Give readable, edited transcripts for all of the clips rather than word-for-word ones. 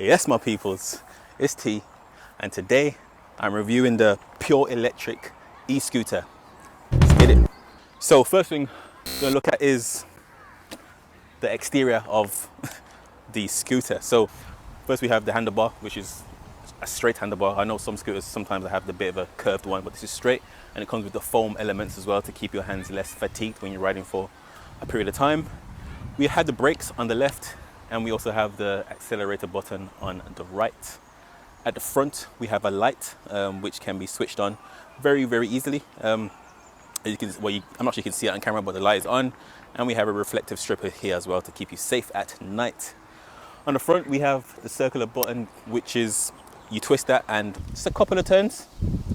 Yes, my peoples, it's T, and today I'm reviewing the pure electric e-scooter. Let's get it. So first thing we're gonna look at is the exterior of the scooter. So first we have the handlebar, which is a straight handlebar. I know some scooters sometimes have the bit of a curved one, but this is straight, and it comes with the foam elements as well to keep your hands less fatigued when you're riding for a period of time. We had the brakes on the left, and we also have the accelerator button on the right. At the front, we have a light which can be switched on very, very easily. I'm not sure you can see it on camera, but the light is on, and we have a reflective strip here as well to keep you safe at night. On the front, we have the circular button, which is you twist that and just a couple of turns,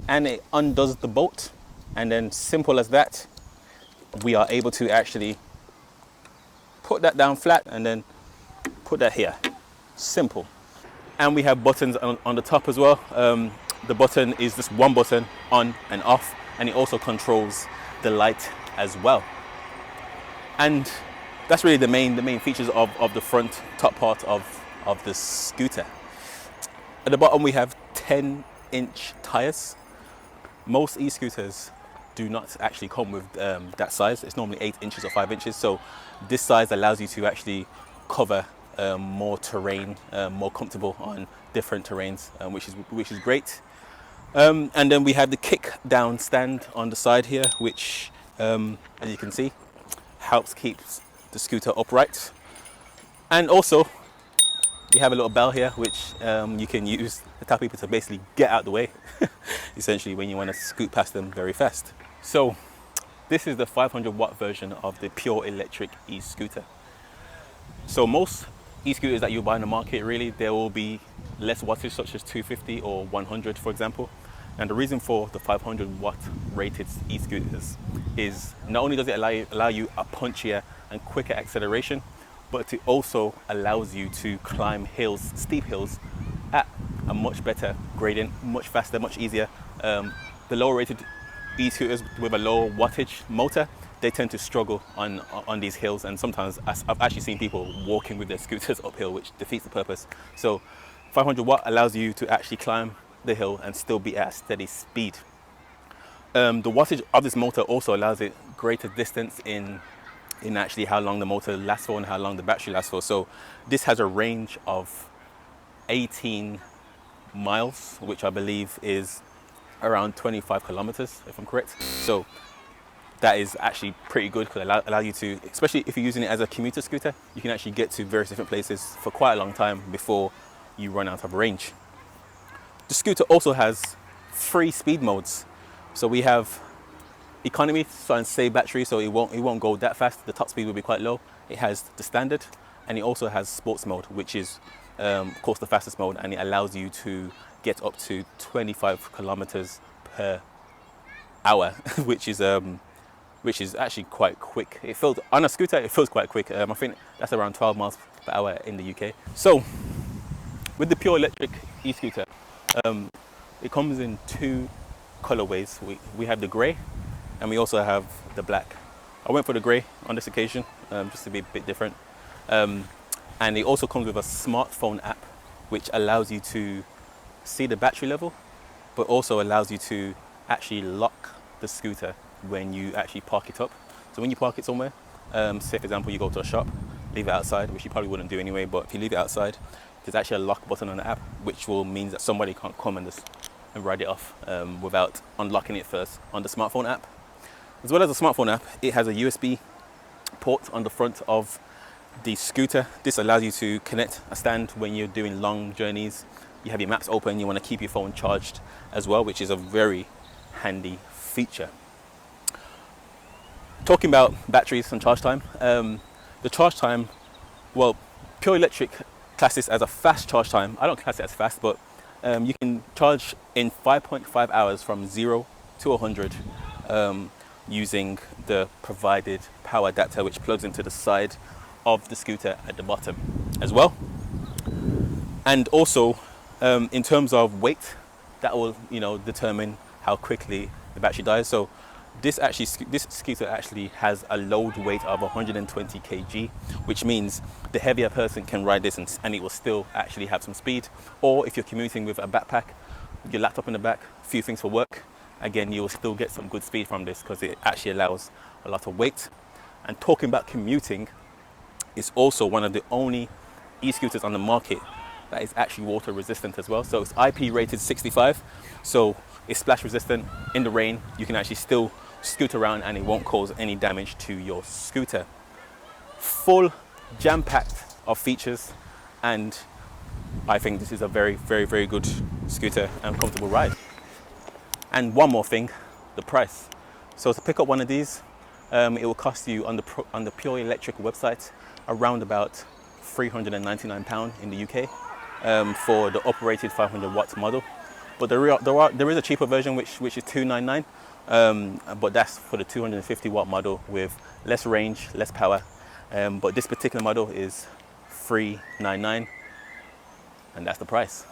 and it undoes the bolt. And then, simple as that, we are able to actually put that down flat and then put that here. Simple. And we have buttons on the top as well. The button is just one button, on and off, and it also controls the light as well. And that's really the main features of the front top part of the scooter. At the bottom we have 10-inch tires. Most e-scooters do not actually come with that size. It's normally 8 inches or 5 inches. So this size allows you to actually cover more terrain, more comfortable on different terrains, which is great. And then we have the kick down stand on the side here, which as you can see helps keep the scooter upright. And also we have a little bell here which you can use to tell people to basically get out the way essentially when you want to scoot past them very fast. So this is the 500-watt version of the pure electric e-scooter. So most e-scooters that you buy in the market, really, there will be less wattage, such as 250 or 100, for example. And the reason for the 500-watt rated e-scooters is not only does it allow you a punchier and quicker acceleration, but it also allows you to climb hills, steep hills, at a much better gradient, much faster, much easier. The lower rated e-scooters with a lower wattage motor, they tend to struggle on these hills, and sometimes I've actually seen people walking with their scooters uphill, which defeats the purpose. So 500 watt allows you to actually climb the hill and still be at a steady speed. The wattage of this motor also allows it greater distance in actually how long the motor lasts for and how long the battery lasts for. So this has a range of 18 miles, which I believe is around 25 kilometers, if I'm correct. So that is actually pretty good, because it allows you to, especially if you're using it as a commuter scooter, you can actually get to various different places for quite a long time before you run out of range. The scooter also has 3 speed modes. So we have economy, so and save battery, so it won't go that fast. The top speed will be quite low. It has the standard, and it also has sports mode, which is of course the fastest mode, and it allows you to get up to 25 kilometers per hour, which is actually quite quick. It feels, on a scooter, it feels quite quick. I think that's around 12 miles per hour in the UK. So with the pure electric e-scooter, it comes in 2 colorways. We have the gray, and we also have the black. I went for the gray on this occasion, just to be a bit different. And it also comes with a smartphone app, which allows you to see the battery level, but also allows you to actually lock the scooter when you actually park it up. So when you park it somewhere, say for example you go to a shop, leave it outside, which you probably wouldn't do anyway, but if you leave it outside, there's actually a lock button on the app, which will mean that somebody can't come and ride it off without unlocking it first on the smartphone app. As well as the smartphone app, it has a USB port on the front of the scooter. This allows you to connect a stand when you're doing long journeys. You have your maps open, you want to keep your phone charged as well, which is a very handy feature. Talking about batteries and charge time, the charge time, well, pure electric classes as a fast charge time. I don't class it as fast, but you can charge in 5.5 hours from 0 to 100 using the provided power adapter, which plugs into the side of the scooter at the bottom as well. And also in terms of weight, that will determine how quickly the battery dies. So This scooter actually has a load weight of 120 kg, which means the heavier person can ride this and it will still actually have some speed. Or if you're commuting with a backpack, your laptop in the back, a few things for work, again, you will still get some good speed from this because it actually allows a lot of weight. And talking about commuting, it's also one of the only e-scooters on the market that is actually water resistant as well. So it's IP rated 65, so it's splash resistant. In the rain, you can actually still scoot around and it won't cause any damage to your scooter. Full jam-packed of features, and I think this is a very, very, very good scooter and comfortable ride. And one more thing, the price. So to pick up one of these, it will cost you on the Pure Electric website around about £399 in the UK for the operated 500 watts model. But there is a cheaper version which is £299, but that's for the 250 watt model with less range, less power. But this particular model is £399, and that's the price.